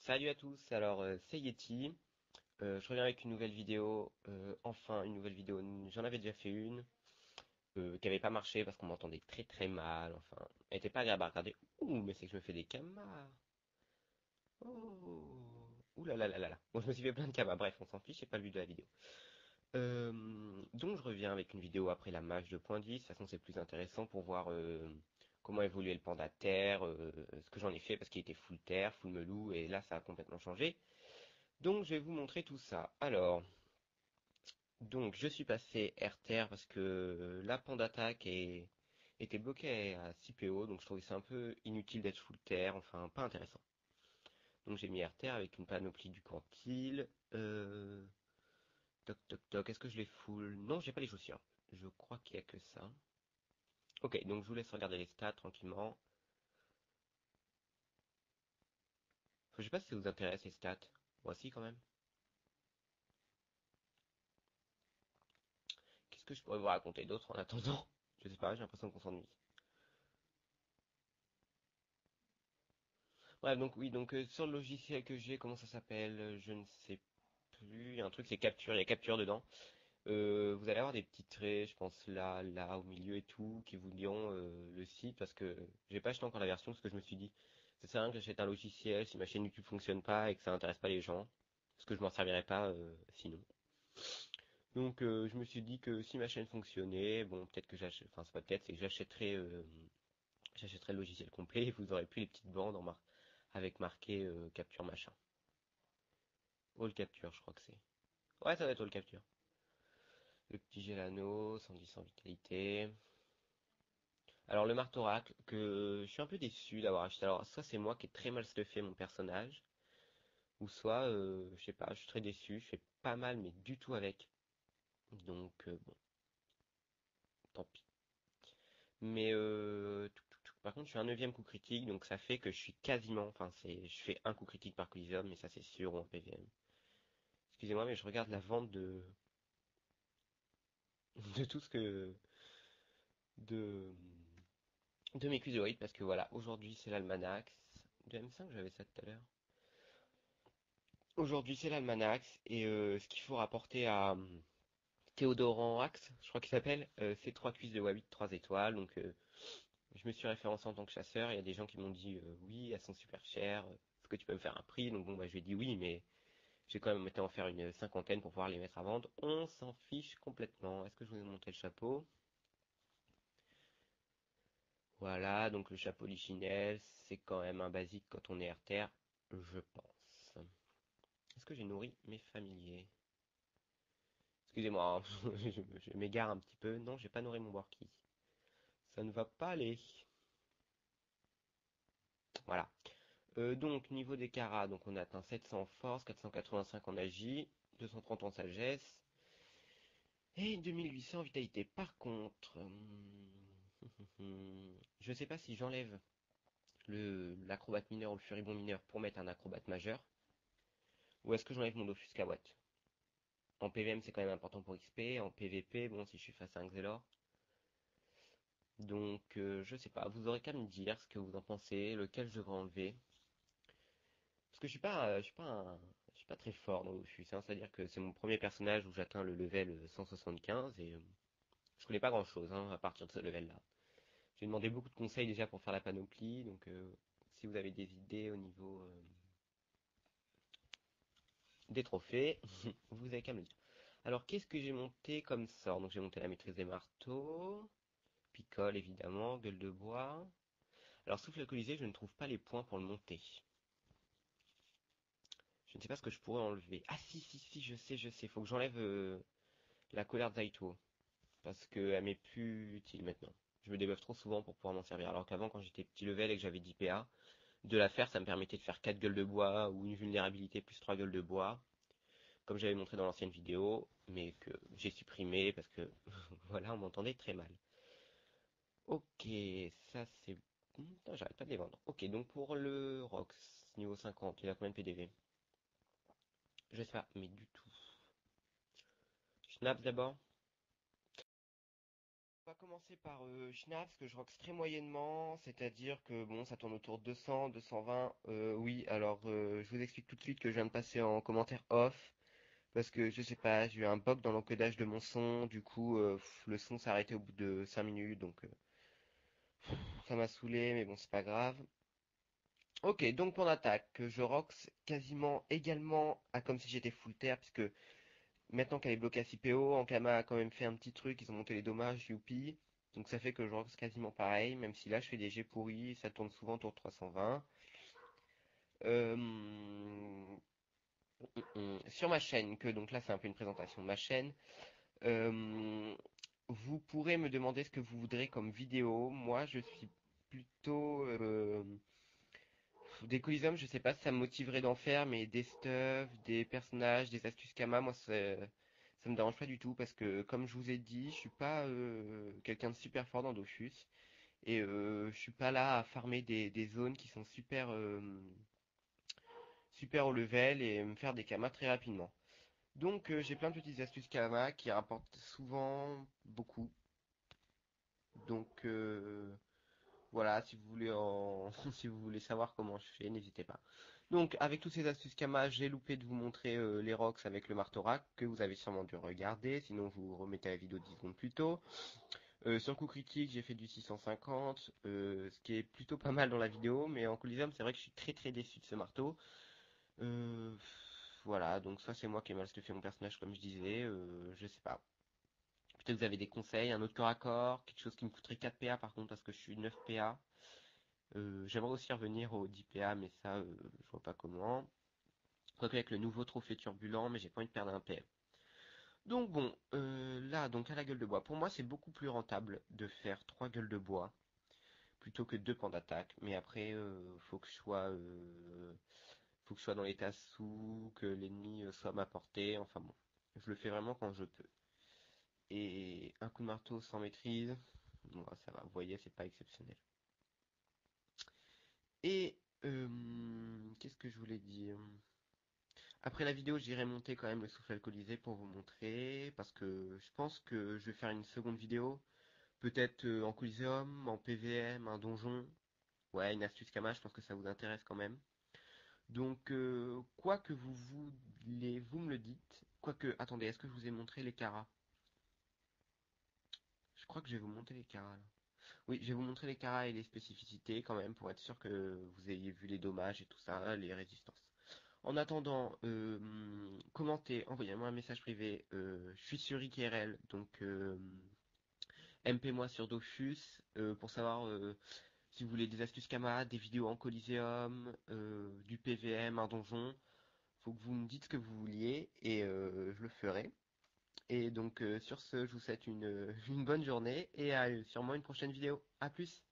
Salut à tous, alors c'est Yeti. Je reviens avec une nouvelle vidéo, enfin une nouvelle vidéo. J'en avais déjà fait une qui avait pas marché parce qu'on m'entendait très très mal, enfin elle était pas agréable à regarder. Ouh, mais c'est que je me fais des camas. Oh, ouh là là là là là. Bon, je me suis fait plein de camas, bref, on s'en fiche, c'est pas le but de la vidéo. Donc je reviens avec une vidéo après la match de point 10. De toute façon c'est plus intéressant pour voir comment évoluer le panda terre, ce que j'en ai fait parce qu'il était full terre, full melou, et là ça a complètement changé. Donc je vais vous montrer tout ça. Alors, donc je suis passé RTR parce que la panda attack était bloquée à 6 PO, donc je trouvais ça un peu inutile d'être full terre, enfin pas intéressant. Donc j'ai mis RTR avec une panoplie du Quantil. Toc toc toc, est-ce que je les full? Non, j'ai pas les chaussures. Je crois qu'il y a que ça. Ok, donc je vous laisse regarder les stats tranquillement. Enfin, je sais pas si ça vous intéresse les stats. Voici quand même. Qu'est-ce que je pourrais vous raconter d'autre en attendant? Je sais pas, j'ai l'impression qu'on s'ennuie. Bref, donc oui, donc sur le logiciel que j'ai, comment ça s'appelle? Je ne sais plus. Il y a un truc, c'est capture, il y a capture dedans. Vous allez avoir des petits traits, je pense là, là, au milieu et tout, qui vous diront le site, parce que j'ai pas acheté encore la version, parce que je me suis dit, ça sert à rien que j'achète un logiciel si ma chaîne YouTube fonctionne pas et que ça intéresse pas les gens, parce que je m'en servirais pas sinon. Donc je me suis dit que si ma chaîne fonctionnait, bon peut-être que j'achète, enfin c'est pas peut-être, c'est que j'achèterais le logiciel complet et vous aurez plus les petites bandes avec marqué capture machin. All capture, je crois que c'est. Ouais, ça va être all capture. Le petit Gelano, 110 en vitalité. Alors le marteau oracle, que je suis un peu déçu d'avoir acheté. Alors soit c'est moi qui ai très mal stuffé mon personnage, ou soit, je sais pas, je suis très déçu, je fais pas mal mais du tout avec. Donc bon, tant pis. Mais par contre je suis un neuvième coup critique, donc ça fait que je suis quasiment, enfin je fais un coup critique par Coliseum, mais ça c'est sûr ou en PVM. Excusez-moi, mais je regarde la vente de tout ce que de de mes quiz de rite, parce que voilà, aujourd'hui c'est l'Almanax. De M5 j'avais ça tout à l'heure. Aujourd'hui c'est l'Almanax et ce qu'il faut rapporter à Théodoran Axe, je crois qu'il s'appelle, c'est 3 cuisses de Wabit 3 étoiles. Donc je me suis référencé en tant que chasseur. Il y a des gens qui m'ont dit oui, elles sont super chères, est-ce que tu peux me faire un prix? Donc bon bah je lui ai dit oui, mais j'ai quand même été en faire une cinquantaine pour pouvoir les mettre à vendre. On s'en fiche complètement. Est-ce que je vous ai montré le chapeau? Voilà, donc le chapeau lichinelle, c'est quand même un basique quand on est RTR, je pense. Est-ce que j'ai nourri mes familiers? Excusez-moi, hein, je m'égare un petit peu. Non, j'ai pas nourri mon Borky. Ça ne va pas aller. Voilà. Donc, niveau des carats, donc on a atteint 700 en force, 485 en agi, 230 en sagesse et 2800 en vitalité. Par contre, je ne sais pas si j'enlève l'acrobate mineur ou le furibond mineur pour mettre un acrobate majeur, ou est-ce que j'enlève mon Dofus Kawat. En PVM, c'est quand même important pour XP. En PVP, bon, si je suis face à un Xelor. Donc, je sais pas. Vous aurez qu'à me dire ce que vous en pensez, lequel je devrais enlever. Parce que je suis pas très fort dans Dofus, hein. C'est-à-dire que c'est mon premier personnage où j'atteins le level 175 et je connais pas grand-chose hein, à partir de ce level-là. J'ai demandé beaucoup de conseils déjà pour faire la panoplie, donc si vous avez des idées au niveau des trophées, vous avez qu'à me le dire. Alors, qu'est-ce que j'ai monté comme sort? Donc, j'ai monté la maîtrise des marteaux, picole évidemment, gueule de bois. Alors, souffle alcoolisé, je ne trouve pas les points pour le monter. Je ne sais pas ce que je pourrais enlever. Ah si, si, si, je sais. Faut que j'enlève la colère de Zaito. Parce qu'elle m'est plus utile maintenant. Je me débuffe trop souvent pour pouvoir m'en servir. Alors qu'avant, quand j'étais petit level et que j'avais 10 PA, de la faire, ça me permettait de faire 4 gueules de bois ou une vulnérabilité plus 3 gueules de bois. Comme j'avais montré dans l'ancienne vidéo, mais que j'ai supprimé parce que voilà, on m'entendait très mal. Ok, ça c'est... Putain, j'arrête pas de les vendre. Ok, donc pour le Rox, niveau 50, il a combien de PDV? Je sais pas, mais du tout. Schnaps d'abord. On va commencer par Schnaps, que je rock très moyennement, c'est-à-dire que bon, ça tourne autour de 200, 220. Oui, alors je vous explique tout de suite que je viens de passer en commentaire off, parce que je sais pas, j'ai eu un bug dans l'encodage de mon son, du coup le son s'est arrêté au bout de 5 minutes, donc ça m'a saoulé, mais bon, c'est pas grave. Ok, donc pour l'attaque, je rock quasiment également à comme si j'étais full terre, puisque maintenant qu'elle est bloquée à 6 PO, Ankama a quand même fait un petit truc, ils ont monté les dommages, youpi. Donc ça fait que je rock quasiment pareil, même si là je fais des G pourris, ça tourne souvent autour de 320. Euh, Sur ma chaîne, que donc là c'est un peu une présentation de ma chaîne, euh, vous pourrez me demander ce que vous voudrez comme vidéo. Moi je suis plutôt des Coliseum, je sais pas si ça me motiverait d'en faire, mais des stuff, des personnages, des astuces Kama, moi ça me dérange pas du tout parce que comme je vous ai dit, je suis pas quelqu'un de super fort dans Dofus et je suis pas là à farmer des zones qui sont super au level et me faire des Kama très rapidement. Donc j'ai plein de petites astuces Kama qui rapportent souvent beaucoup. Donc voilà, si vous voulez si vous voulez savoir comment je fais, n'hésitez pas. Donc, avec toutes ces astuces Kama, j'ai loupé de vous montrer les rocks avec le marteau-rack, que vous avez sûrement dû regarder, sinon vous remettez la vidéo 10 secondes plus tôt. Sur coup critique, j'ai fait du 650, ce qui est plutôt pas mal dans la vidéo, mais en Coliseum, c'est vrai que je suis très très déçu de ce marteau. Euh, voilà, donc ça c'est moi qui ai mal stuffé mon personnage comme je disais, je sais pas. Peut-être que vous avez des conseils, un autre corps à corps, quelque chose qui me coûterait 4 PA par contre parce que je suis 9 PA. J'aimerais aussi revenir au 10 PA, mais ça, je vois pas comment. Quoique avec le nouveau trophée turbulent, mais j'ai pas envie de perdre un PM. Donc bon, là, donc à la gueule de bois. Pour moi, c'est beaucoup plus rentable de faire 3 gueules de bois plutôt que 2 pans d'attaque. Mais après, faut que je sois dans l'état sous, que l'ennemi soit à ma portée. Enfin bon, je le fais vraiment quand je peux. Et un coup de marteau sans maîtrise, bon, ça va. Vous voyez, c'est pas exceptionnel. Et qu'est-ce que je voulais dire? Après la vidéo, j'irai monter quand même le souffle alcoolisé pour vous montrer, parce que je pense que je vais faire une seconde vidéo, peut-être en Coliseum, en PVM, un donjon, ouais, une astuce Kama, je pense que ça vous intéresse quand même. Donc, quoi que vous voulez, vous me le dites. Quoique, attendez, est-ce que je vous ai montré les caras? Je crois que je vais vous montrer les caras là. Oui, je vais vous montrer les caras et les spécificités quand même, pour être sûr que vous ayez vu les dommages et tout ça, les résistances. En attendant, commentez, envoyez-moi un message privé. Je suis sur IKRL, donc MP moi sur Dofus pour savoir si vous voulez des astuces Kama, des vidéos en Coliseum, du PVM, un donjon. Faut que vous me dites ce que vous vouliez et je le ferai. Et donc sur ce, je vous souhaite une une bonne journée et à sûrement une prochaine vidéo. À plus!